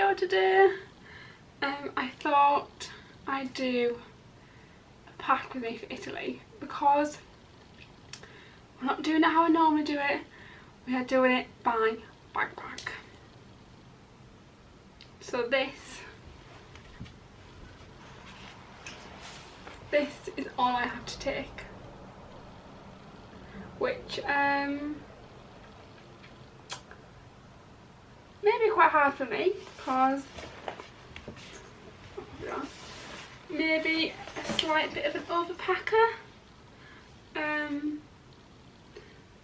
video today. I thought I'd do a pack with me for Italy because we're not doing it how I normally do it. We are doing it by backpack. So this is all I have to take, which may be quite hard for me because maybe a slight bit of an overpacker.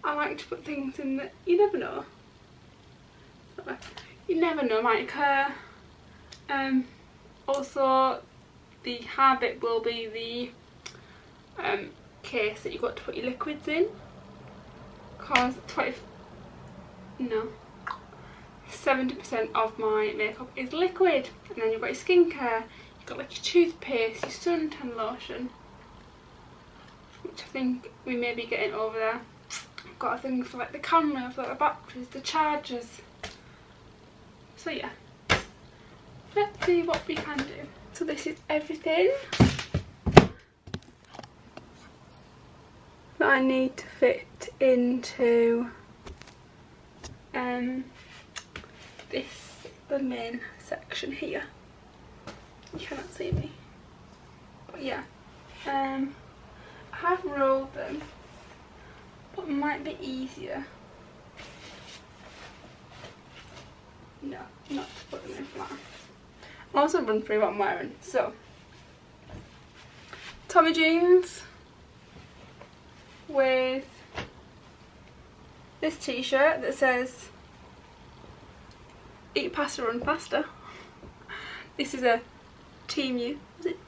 I like to put things in that you never know. You never know might occur. Also, the hard bit will be the case that you've got to put your liquids in, because 70% of my makeup is liquid, and then you've got your skincare, you've got like your toothpaste, your suntan lotion, which I think we may be getting over there. I've got things for like the camera, for like the batteries, the chargers. So yeah, let's see what we can do. So this is everything that I need to fit into the main section here. You cannot see me, but yeah, I have rolled them, but it might be easier not to put them in flat. I'll also run through what I'm wearing. So, Tommy jeans with this t-shirt that says "Eat pasta, run faster." This is a Team U. Was it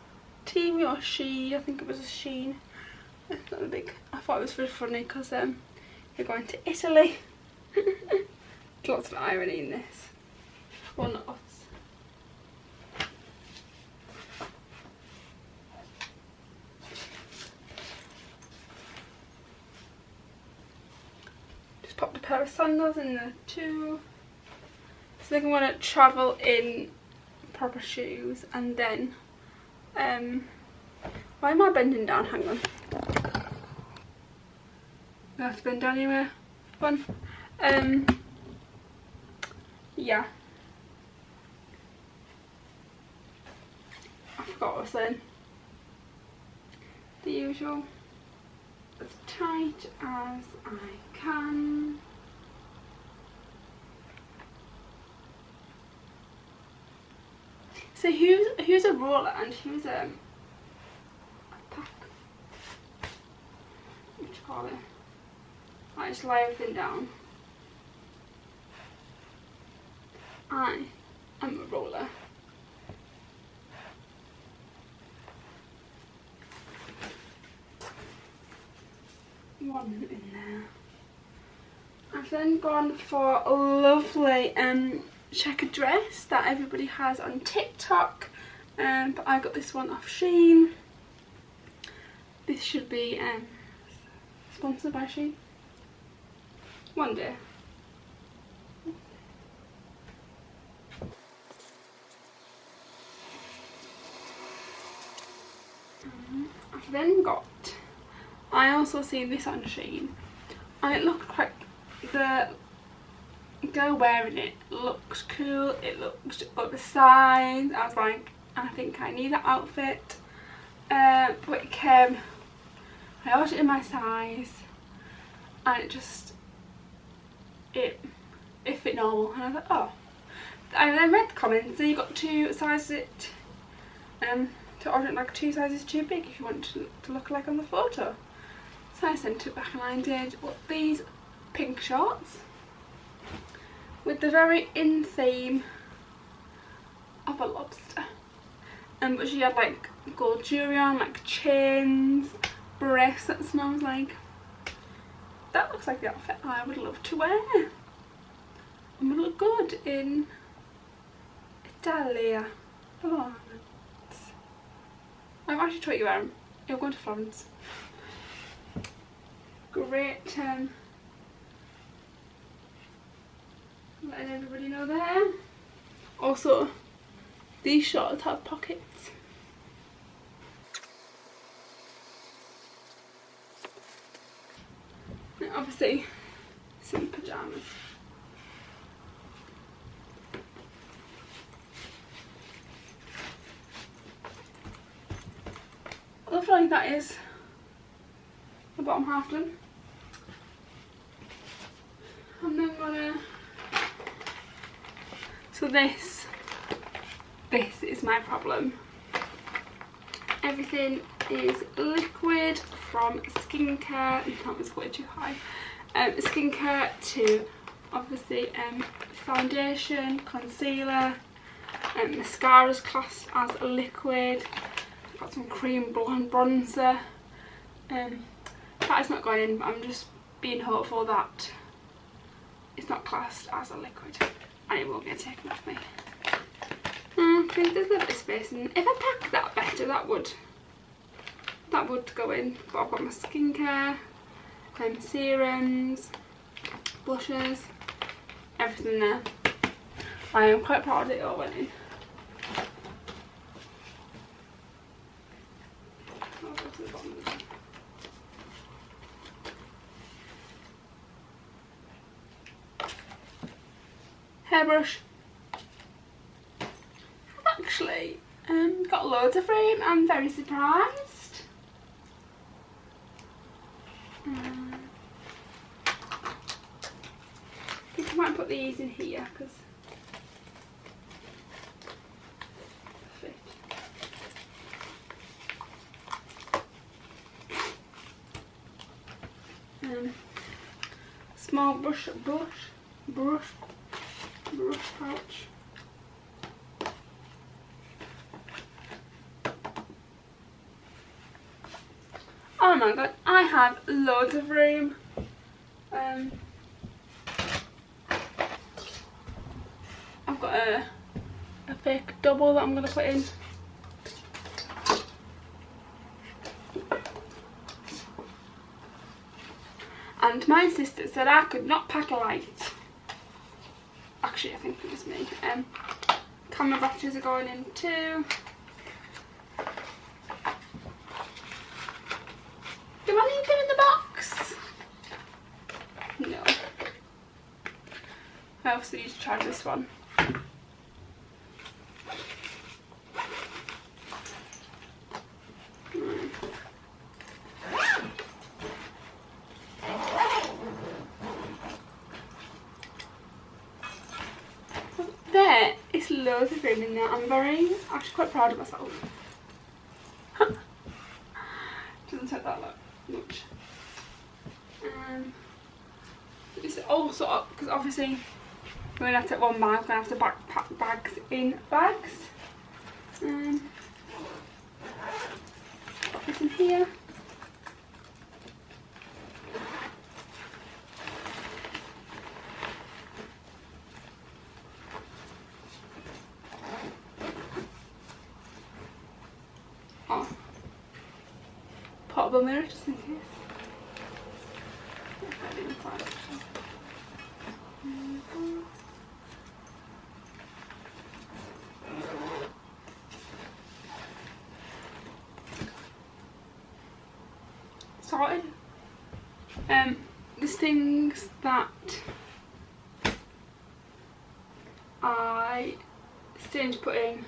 Team U or She? I think it was a Sheen. It's not a big. I thought it was really funny because you're going to Italy. There's lots of irony in this. Well, not lots. Just popped a pair of sandals in there too. So I think I want to travel in proper shoes, and then why am I bending down? Hang on. I have to bend down anyway. Fun. Yeah. I forgot what I was saying. The usual. As tight as I can. So who's a roller and who's a pack? What do you call it? I just lay everything down. I am a roller. One in there. I've then gone for a lovely checkered dress that everybody has on TikTok, but I got this one off Shein. This should be sponsored by Shein one day. I've then got, I also seen this on Shein, and it looked quite, the girl wearing it looks cool, it looks oversized. I was like, I think I need that outfit, but it came, I ordered it in my size, and it fit normal, and I was like, oh. I then read the comments, so you got to size it, to order it like 2 sizes too big if you want to look like on the photo. So I sent it back, and I did these pink shorts with the very in theme of a lobster, but she had like gold jewellery on, like chains, bracelets, and I was like, that looks like the outfit I would love to wear. I'm gonna look good in Italia, Florence. I've actually told you where you're going to Florence. Great, letting everybody know there. Also also these shorts have pockets. And obviously some pyjamas. I feel like that is the bottom half done. I'm then gonna, so this is my problem. Everything is liquid, from skincare, that was way too high, skincare to obviously foundation, concealer, mascara's classed as a liquid. I've got some cream blonde bronzer. That is not going in, but I'm just being hopeful that it's not classed as a liquid and it won't get taken off me. Okay, there's a little bit of space, and if I packed that better, that would go in. But I've got my skincare, serums, blushes, everything there. I am quite proud that it all went in. I'll go to the bottom of it. Hairbrush. I've actually got loads of frame. I'm very surprised. I think I might put these in here because fit. Small brush pouch. Oh my god, I have loads of room. I've got a fake double that I'm going to put in. And my sister said I could not pack a light. Actually, I think it was me. Camera batteries are going in too. Do I need them in the box? No. I also need to try this one. There is loads of room in there. I'm actually quite proud of myself. Doesn't take that much. It's also up because obviously we're gonna have to take one bag. We're gonna have to pack bags in bags. Put this in here. Oh, portable mirror just in case. Sorted. There's things that I still need to put in,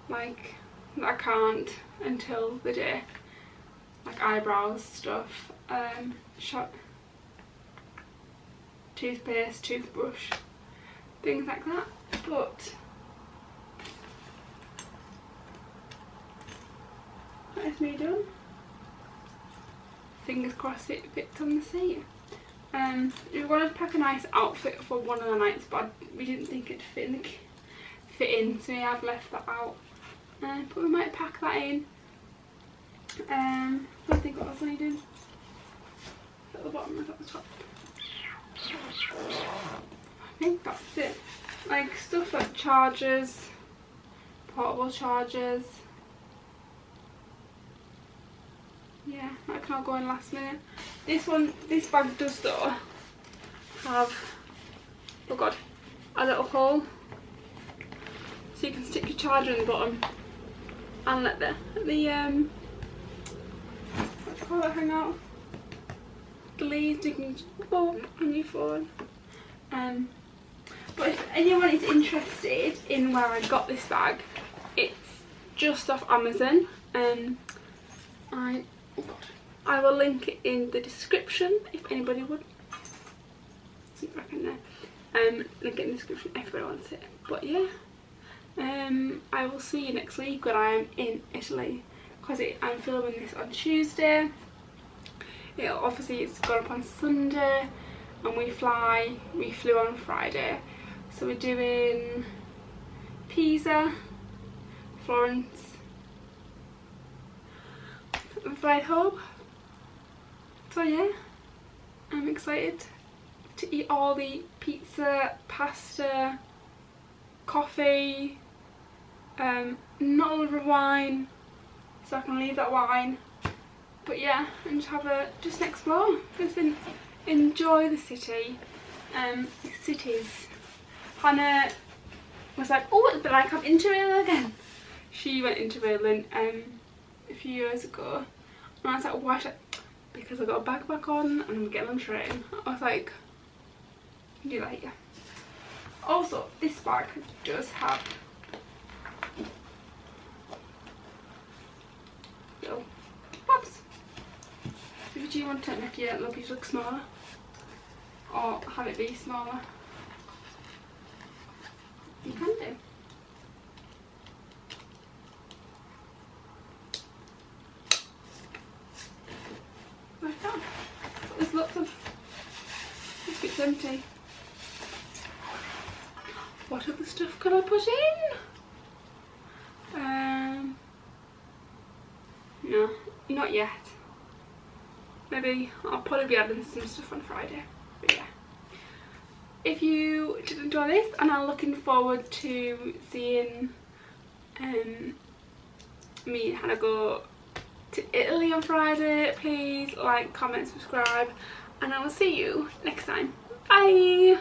like that I can't until the day, like eyebrows stuff, toothpaste, toothbrush, things like that. But that is me done. Fingers crossed it fits on the seat. We wanted to pack a nice outfit for one of the nights, but we didn't think it'd fit in, so we have left that out. But we might pack that in. I think what else I needed at the bottom and at the top. I think that's it. Like stuff like chargers, portable chargers. Yeah, that can all go in last minute. This bag does though have, oh god, a little hole so you can stick your charger in the bottom and let the what do you call it, hang out. The leaves you can put on your phone. But if anyone is interested in where I got this bag, it's just off Amazon. I will link it in the description if anybody would. See if I can link it in the description if everybody wants it. But yeah, I will see you next week when I am in Italy, because I'm filming this on Tuesday. Obviously it's gone up on Sunday and we flew on Friday. So we're doing Pisa, Florence, and flight home. So yeah, I'm excited to eat all the pizza, pasta, coffee, not a lot of wine, so I can leave that wine. But yeah, and just explore, just enjoy the city. Cities. Hannah was like, oh, it's like I'm Interrail again. She went Interrailing a few years ago, and I was like, why? She's like, because I got a backpack on and I'm getting on the train. I was like, do that, yeah. Also, this bag does have little pops. If you want to make your luggage look smaller, or have it be smaller, you can do. Like that. But there's lots of, look, it's empty. What other stuff can I put in? No, not yet. Maybe I'll probably be adding some stuff on Friday. But yeah. If you did enjoy this and are looking forward to seeing me and Hannah go to Italy on Friday, please like, comment, subscribe, and I will see you next time. Bye!